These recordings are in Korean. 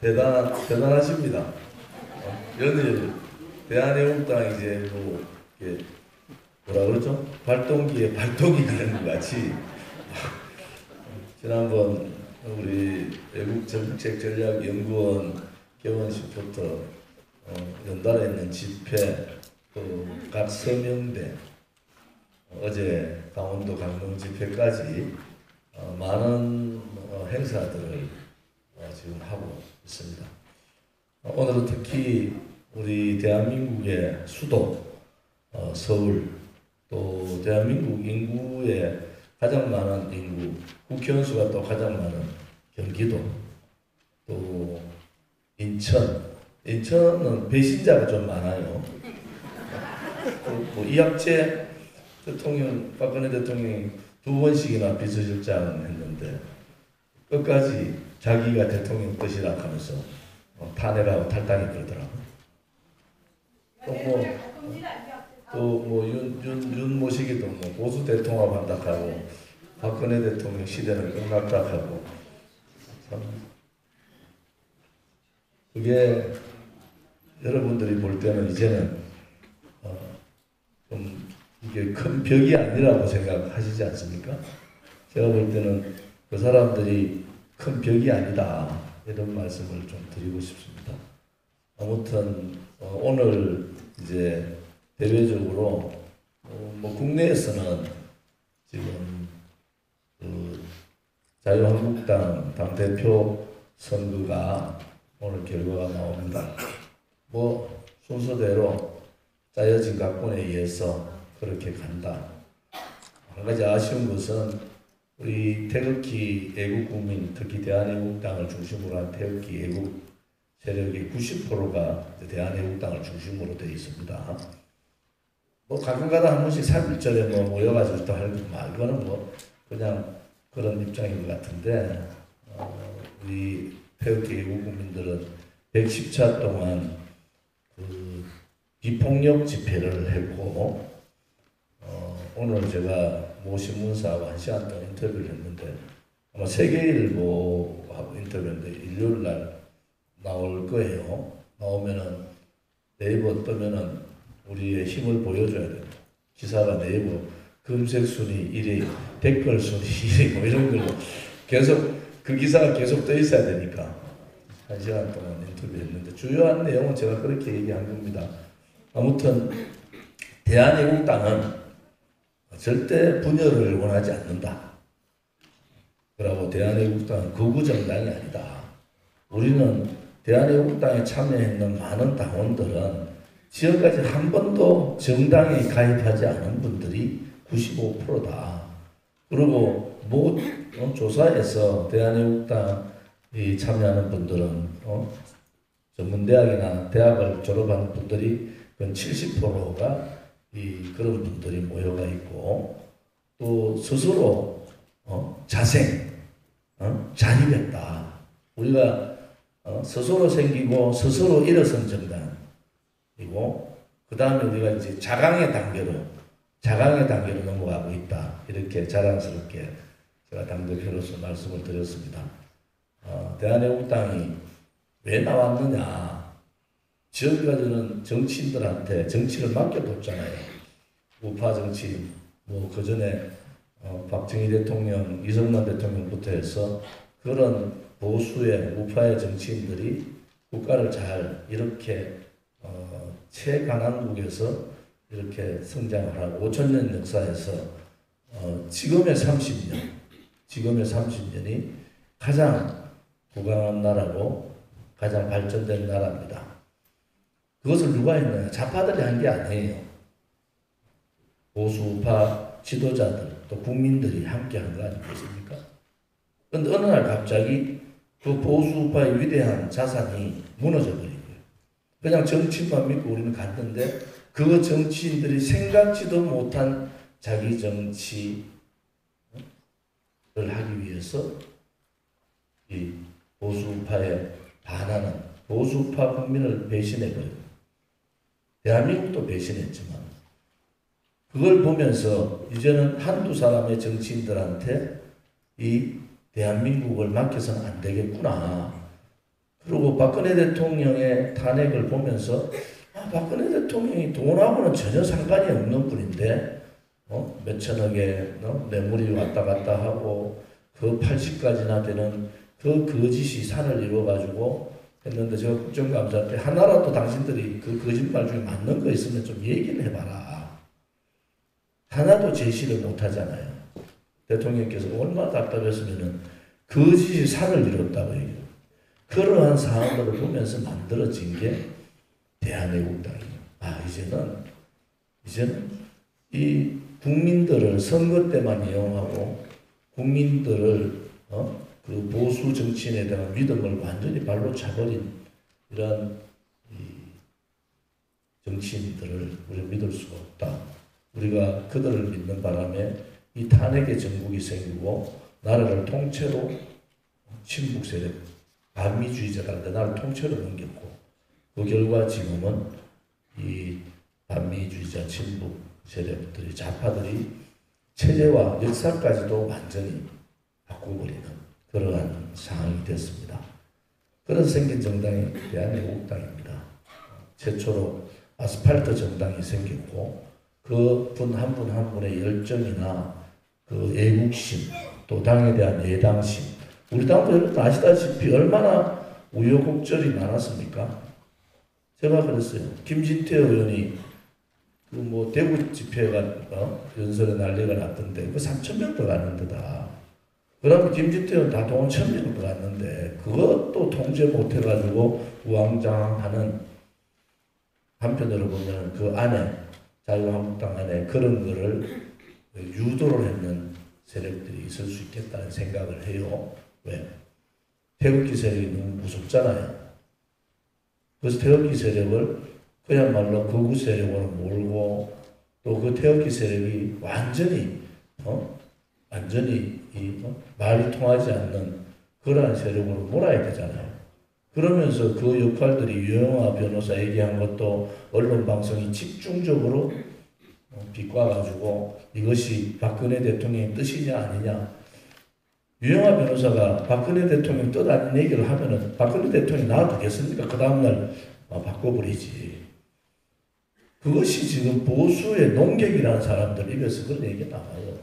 대단하십니다. 연일 대한애국당 이제 뭐 이게 뭐라 그러죠? 발동기에 발동이 되는 것 같이 지난번 우리 외국정책전략연구원 개원식부터 연달아 있는 집회 또 각 서명대 어제 강원도 강릉 집회까지 많은 행사들을 지금 하고 있습니다. 오늘은 특히 우리 대한민국의 수도 서울 또 대한민국 인구의 가장 많은 인구 국회의원수가 또 가장 많은 경기도 또 인천은 배신자가 좀 많아요. 뭐 이학재 대통령 박근혜 대통령이 2번씩이나 비서실장 했는데 끝까지 자기가 대통령 뜻이라 하면서 탄핵하고 탈당이 그러더라고요. 또뭐 윤 모시기도 뭐 보수 대통합 한다 하고 박근혜 대통령 시대는 끝났다 하고 참 그게 여러분들이 볼 때는 이제는 좀 이게 큰 벽이 아니라고 생각하시지 않습니까? 제가 볼 때는 그 사람들이 큰 벽이 아니다 이런 말씀을 좀 드리고 싶습니다. 아무튼 오늘 이제 대외적으로 뭐 국내에서는 지금 그 자유한국당 당대표 선거가 오늘 결과가 나옵니다. 뭐 순서대로 짜여진 각본에 의해서 그렇게 간다. 한 가지 아쉬운 것은 우리 태극기 애국국민, 특히 대한애국당을 중심으로 한 태극기 애국 세력의 90%가 대한애국당을 중심으로 되어 있습니다. 뭐 가끔가다 한 번씩 3.1절에 뭐 모여가지고 또 할 말, 이거는 뭐 그냥 그런 입장인 것 같은데, 우리 태극기 애국국민들은 110차 동안 그 비폭력 집회를 했고, 오늘 제가 모 신문사와 1시간 동안 인터뷰를 했는데 아마 세계일보하고 인터뷰했는데 일요일 날 나올 거예요. 나오면은 네이버 뜨면은 우리의 힘을 보여줘야 돼요. 기사가 네이버 검색 순위 1위, 댓글 순위 1위 뭐 이런 걸로 계속 그 기사가 계속 떠 있어야 되니까 1시간 동안 인터뷰했는데 주요한 내용은 제가 그렇게 얘기한 겁니다. 아무튼 대한애국당은 절대 분열을 원하지 않는다. 그리고 대한애국당은 극우 정당이 아니다. 우리는 대한애국당에 참여했는 많은 당원들은 지금까지 한 번도 정당에 가입하지 않은 분들이 95%다. 그리고 뭐 조사에서 대한애국당에 참여하는 분들은 전문대학이나 대학을 졸업한 분들이 건 70%가 그런 분들이 모여가 있고 또 스스로 자립했다. 우리가 스스로 생기고 스스로 일어선 정당이고 그 다음에 우리가 이제 자강의 단계로 넘어가고 있다. 이렇게 자랑스럽게 제가 당대표로서 말씀을 드렸습니다. 대한애국당이 왜 나왔느냐? 지금까지는 정치인들한테 정치를 맡겨뒀잖아요. 우파 정치, 뭐 그 전에 박정희 대통령, 이승만 대통령부터 해서 그런 보수의 우파의 정치인들이 국가를 잘 이렇게 최강한국에서 이렇게 성장을 하고 5천년 역사에서 지금의 30년이 가장 부강한 나라고 가장 발전된 나라입니다. 그것을 누가 했느냐? 좌파들이 한 게 아니에요. 보수 우파 지도자들 또 국민들이 함께 한 거 아니겠습니까? 그런데 어느 날 갑자기 그 보수 우파의 위대한 자산이 무너져 버린 거예요. 그냥 정치만 믿고 우리는 갔는데 그 정치인들이 생각지도 못한 자기 정치를 하기 위해서 이 보수 우파에 반하는 보수 우파 국민을 배신해버려요. 대한민국도 배신했지만 그걸 보면서 이제는 한두 사람의 정치인들한테 이 대한민국을 맡겨서는 안 되겠구나. 그리고 박근혜 대통령의 탄핵을 보면서 박근혜 대통령이 돈하고는 전혀 상관이 없는 분인데 몇천억의 뇌물이 왔다 갔다 하고 그 80까지나 되는 그 거짓이 산을 이루어가지고 했는데 제가 국정감사 때 하나라도 당신들이 그 거짓말 중에 맞는 거 있으면 좀 얘기를 해봐라. 하나도 제시를 못하잖아요. 대통령께서 얼마나 답답했으면은 거짓이 산을 이뤘다고 얘기해요. 그러한 상황들을 보면서 만들어진 게 대한애국당이에요. 이제는 이 국민들을 선거 때만 이용하고 국민들을 그 보수 정치인에 대한 믿음을 완전히 발로 차버린 이런 정치인들을 우리가 믿을 수가 없다. 우리가 그들을 믿는 바람에 이 탄핵의 정국이 생기고 나라를 통째로 친북 세력, 반미주의자들한테 나라를 통째로 넘겼고 그 결과 지금은 이 반미주의자 친북 세력들이 좌파들이 체제와 역사까지도 완전히 바꿔버리는 그러한 상황이 됐습니다. 그런 생긴 정당이 대한애국당입니다. 최초로 아스팔트 정당이 생겼고 그 분 한 분 한 분의 열정이나 그 애국심 또 당에 대한 애당심 우리 당도 여러분 아시다시피 얼마나 우여곡절이 많았습니까? 제가 그랬어요. 김진태 의원이 그 대구 집회가 연설에 난리가 났던데 그 3,000명도 갔는데다. 그러면 김진태 의원 다 동원 1,000명도 갔는데 그것도 통제 못해가지고 우왕좌왕하는 한편으로 보면 그 안에 자유한국당 안에 그런 거를 유도를 했는 세력들이 있을 수 있겠다는 생각을 해요. 왜? 태극기 세력이 너무 무섭잖아요. 그래서 태극기 세력을 그야말로 극우 세력으로 몰고 또 그 태극기 세력이 완전히 말이 통하지 않는 그러한 세력으로 몰아야 되잖아요. 그러면서 그 역할들이 유영아 변호사 얘기한 것도 언론 방송이 집중적으로 비꼬아가지고 이것이 박근혜 대통령의 뜻이냐 아니냐. 유영아 변호사가 박근혜 대통령 뜻 아닌 얘기를 하면은 박근혜 대통령이 놔두겠습니까? 그 다음날 바꿔버리지. 그것이 지금 보수의 농객이라는 사람들 입에서 그런 얘기가 나와요.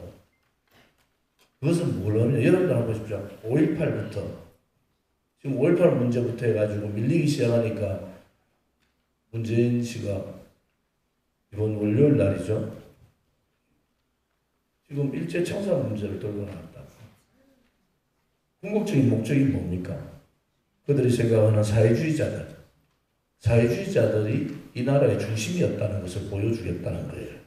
그것은 뭐냐면 여러분들 한번 보십시오. 5.18부터 지금 5.18 문제부터 해가지고 밀리기 시작하니까 문재인 씨가 이번 월요일 날이죠. 지금 일제 청사 문제를 들고 나왔다. 궁극적인 목적이 뭡니까? 그들이 생각하는 사회주의자들이 이 나라의 중심이었다는 것을 보여주겠다는 거예요.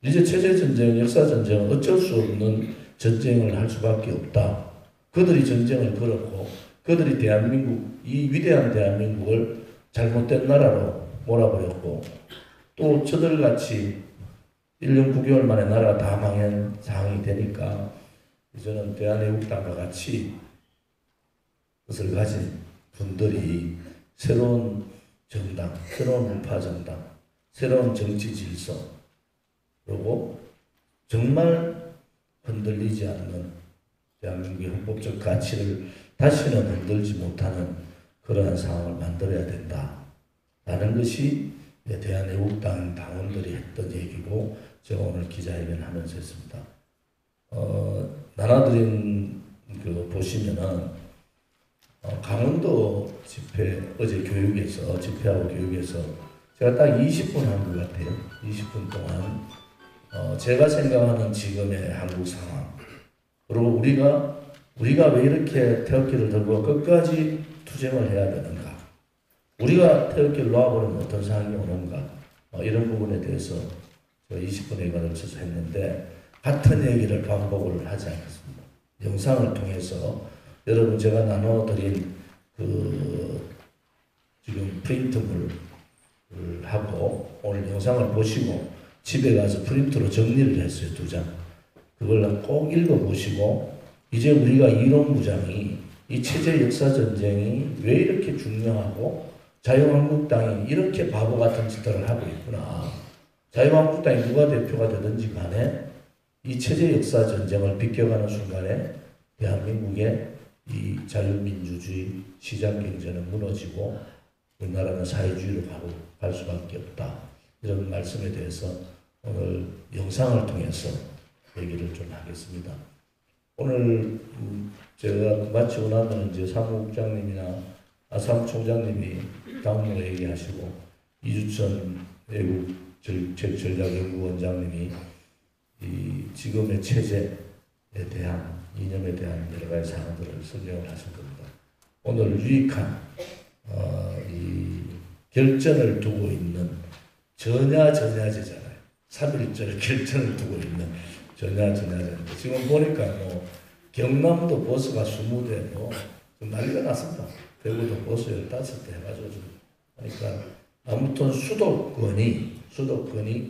이제 체제전쟁, 역사전쟁은 어쩔 수 없는 전쟁을 할 수밖에 없다. 그들이 전쟁을 걸었고 그들이 대한민국, 이 위대한 대한민국을 잘못된 나라로 몰아버렸고 또 저들같이 1년 9개월 만에 나라가 다 망한 상황이 되니까 이제는 대한애국당과 같이 그것을 가진 분들이 새로운 정당, 새로운 우파 정당, 새로운 정치 질서 그리고 정말 흔들리지 않는 대한민국의 헌법적 가치를 다시는 흔들지 못하는 그러한 상황을 만들어야 된다라는 것이 대한애국당 당원들이 했던 얘기고 제가 오늘 기자회견하면서 했습니다. 나눠드린 그 보시면은 강원도 집회 어제 교육에서 집회하고 교육에서 제가 딱 20분 한 것 같아요. 20분 동안 제가 생각하는 지금의 한국 상황 그리고 우리가 왜 이렇게 태극기를 들고 끝까지 투쟁을 해야 되는가? 우리가 태극기를 놓아버리면 어떤 상황이 오는가? 이런 부분에 대해서 제가 20분에 걸쳐서 했는데 같은 얘기를 반복을 하지 않았습니다. 영상을 통해서 여러분 제가 나눠드린 그 지금 프린트물을 하고 오늘 영상을 보시고 집에 가서 프린트로 정리를 했어요. 2장. 그걸 꼭 읽어보시고 이제 우리가 이론부장이 이 체제 역사 전쟁이 왜 이렇게 중요하고 자유한국당이 이렇게 바보 같은 짓들을 하고 있구나. 자유한국당이 누가 대표가 되든지 간에 이 체제 역사 전쟁을 비껴가는 순간에 대한민국의 이 자유민주주의 시장경제는 무너지고 우리나라는 사회주의로 갈 수밖에 없다. 이런 말씀에 대해서 오늘 영상을 통해서 얘기를 좀 하겠습니다. 오늘 제가 마치고 나면 이제 사무국장님이나 사무총장님이 당무 얘기하시고 이주천 외국 전략연구원장님이 이 지금의 체제에 대한 이념에 대한 여러 가지 사항들을 설명을 하실 겁니다. 오늘 유익한 이 결전을 두고 있는 전야제잖아요. 3.1절 결전을 두고 있는 전야제인데 지금 보니까 뭐 경남도 버스가 20대 좀 난리가 났습니다. 대구도 버스 15대 해가지고 좀 하니까 아무튼 수도권이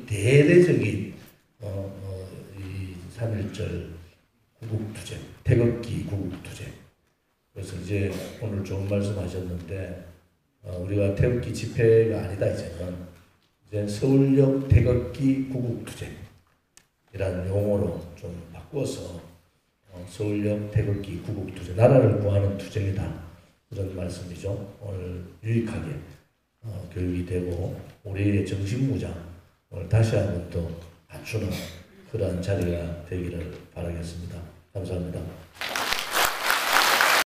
대대적인 이 3.1절 구국투쟁, 태극기 구국투쟁. 그래서 이제 오늘 좋은 말씀하셨는데 우리가 태극기 집회가 아니다 이제 서울역 태극기 구국투쟁이라는 용어로 좀 바꾸어서 서울역 태극기 구국투쟁, 나라를 구하는 투쟁이다 그런 말씀이죠. 오늘 유익하게 교육이 되고 우리의 정신무장 오늘 다시 한번 또 갖추는 그러한 자리가 되기를 바라겠습니다. 감사합니다.